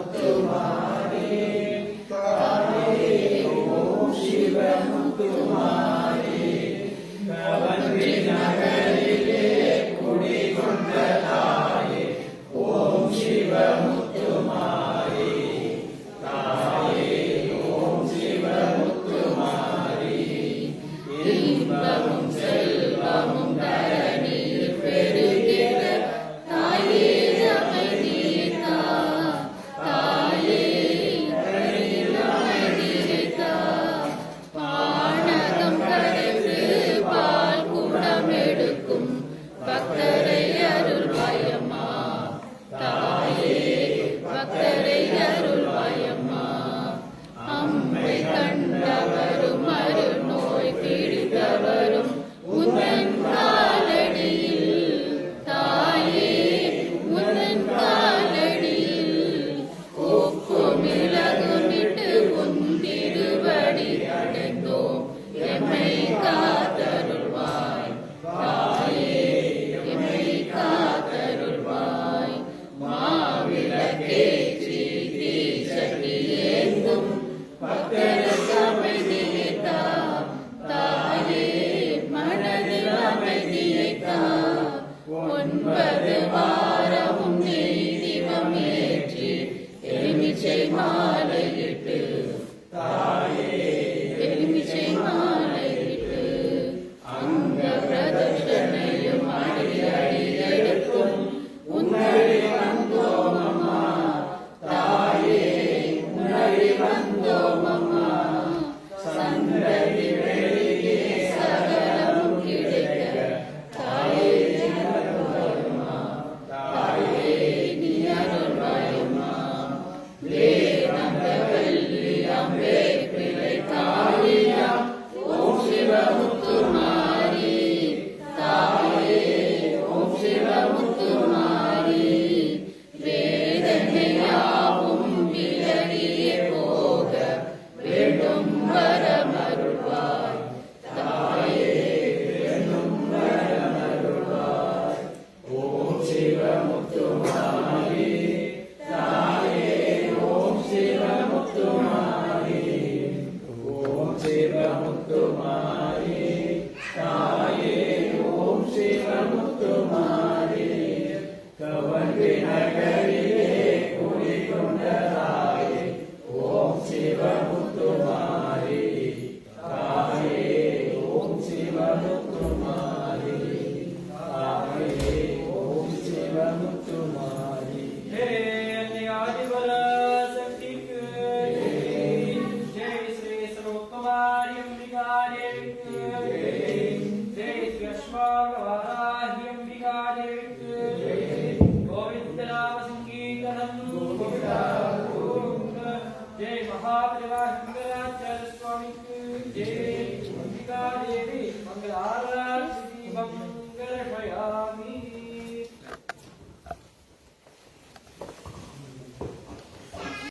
சிவமுத்துமாரி தாயே ஓம் சிவமுத்துமாரி கவந்தி நகரிலே குடிகொண்ட தாயே ஓம் சிவமுத்துமாரி தாயே ஓம் சிவமுத்துமாரி இன்பமும் செல்வமும் தரணியில் பெருகிட தாயே பக்தரை அருள்வாயம்மா தாயே பக்தரை அருள்வாயம்மா அம்மை கண்டவரும் அருள் நோய் பிடித்தவரும் உந்தன் காலடியில் தாயே உந்தன் காலடியில் கோப்பும் மிளகுமிட்டு உந்திருவடி அடைந்தோம் எம்மை காத்தருள்வாய் தாயே காத்தருள்வாய் மாவிளக்கேற்றி தீச்சட்டி ஏந்தும் பக்தருக்கு அமைதியை தா தாயே மனதில் அமைதியை தா 9 வாரமும் நெய் தீபம் ஏற்றி எலுமிச்சை மாலையிட்டு